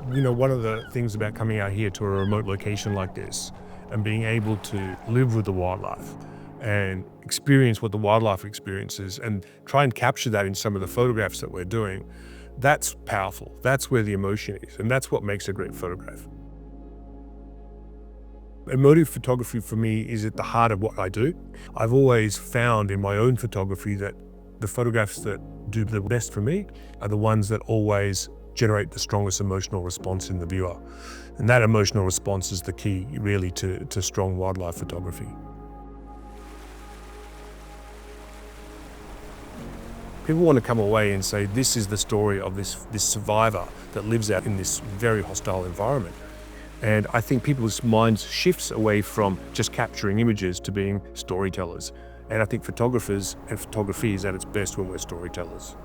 One of the things about coming out here to a remote location like this and being able to live with the wildlife and experience what the wildlife experiences and try and capture that in some of the photographs that we're doing, that's powerful. That's where the emotion is, and that's what makes a great photograph. Emotive photography for me is at the heart of what I do. I've always found in my own photography that the photographs that do the best for me are the ones that always generate the strongest emotional response in the viewer. And that emotional response is the key, really, to strong wildlife photography. People want to come away and say, this is the story of this survivor that lives out in this very hostile environment. And I think people's minds shifts away from just capturing images to being storytellers. And I think photographers and photography is at its best when we're storytellers.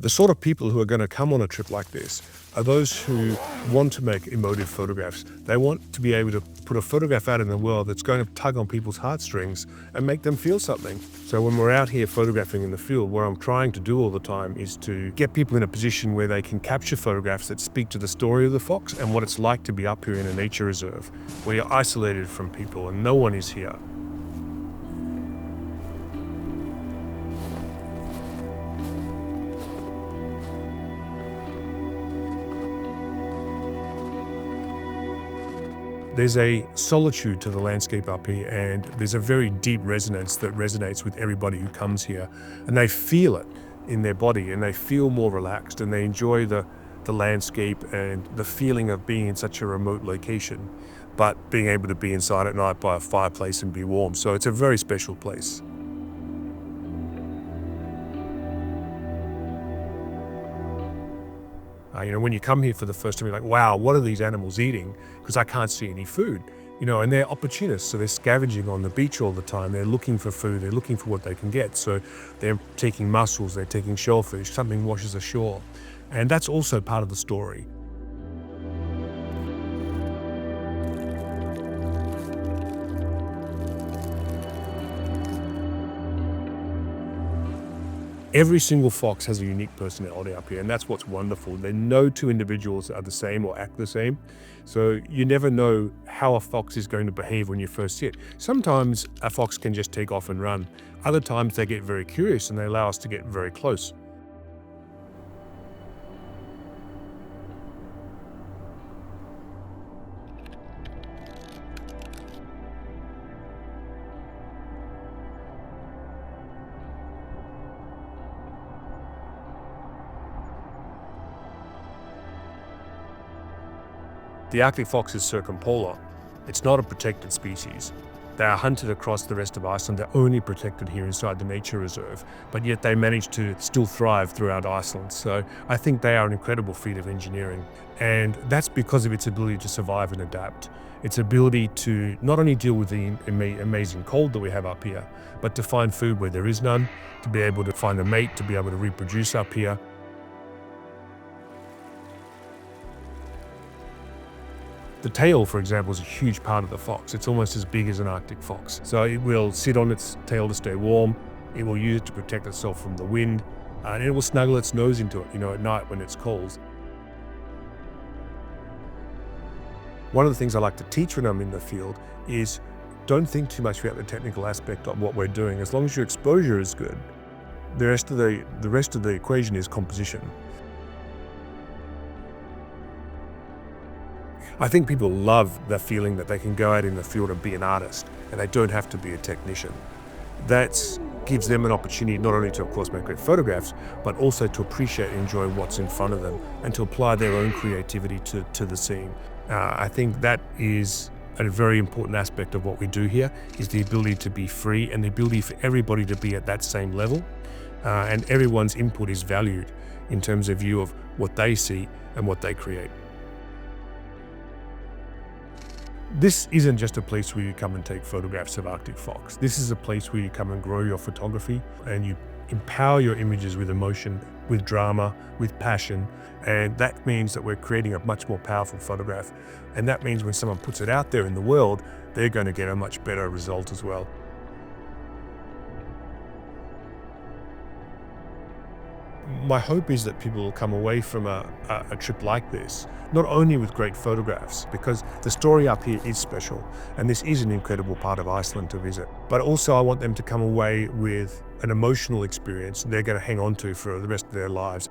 The sort of people who are going to come on a trip like this are those who want to make emotive photographs. They want to be able to put a photograph out in the world that's going to tug on people's heartstrings and make them feel something. So when we're out here photographing in the field, what I'm trying to do all the time is to get people in a position where they can capture photographs that speak to the story of the fox and what it's like to be up here in a nature reserve, where you're isolated from people and no one is here. There's a solitude to the landscape up here, and there's a very deep resonance that resonates with everybody who comes here, and they feel it in their body, and they feel more relaxed, and they enjoy the landscape and the feeling of being in such a remote location, but being able to be inside at night by a fireplace and be warm. So it's a very special place. When you come here for the first time, you're like, wow, what are these animals eating? Because I can't see any food. And they're opportunists, so they're scavenging on the beach all the time. They're looking for food, they're looking for what they can get. So they're taking mussels, they're taking shellfish, something washes ashore. And that's also part of the story. Every single fox has a unique personality up here, and that's what's wonderful. No two individuals are the same or act the same, so you never know how a fox is going to behave when you first see it. Sometimes a fox can just take off and run. Other times they get very curious and they allow us to get very close. The Arctic fox is circumpolar. It's not a protected species. They are hunted across the rest of Iceland. They're only protected here inside the nature reserve, but yet they manage to still thrive throughout Iceland. So I think they are an incredible feat of engineering. And that's because of its ability to survive and adapt. Its ability to not only deal with the amazing cold that we have up here, but to find food where there is none, to be able to find a mate, to be able to reproduce up here. The tail, for example, is a huge part of the fox. It's almost as big as an Arctic fox. So it will sit on its tail to stay warm. It will use it to protect itself from the wind, and it will snuggle its nose into it, at night when it's cold. One of the things I like to teach when I'm in the field is don't think too much about the technical aspect of what we're doing. As long as your exposure is good, the rest of the equation is composition. I think people love the feeling that they can go out in the field and be an artist, and they don't have to be a technician. That gives them an opportunity not only to, of course, make great photographs, but also to appreciate and enjoy what's in front of them and to apply their own creativity to the scene. I think that is a very important aspect of what we do here, is the ability to be free and the ability for everybody to be at that same level. And everyone's input is valued in terms of view of what they see and what they create. This isn't just a place where you come and take photographs of Arctic fox. This is a place where you come and grow your photography and you empower your images with emotion, with drama, with passion. And that means that we're creating a much more powerful photograph. And that means when someone puts it out there in the world, they're going to get a much better result as well. My hope is that people will come away from a trip like this, not only with great photographs, because the story up here is special, and this is an incredible part of Iceland to visit, but also I want them to come away with an emotional experience they're going to hang on to for the rest of their lives.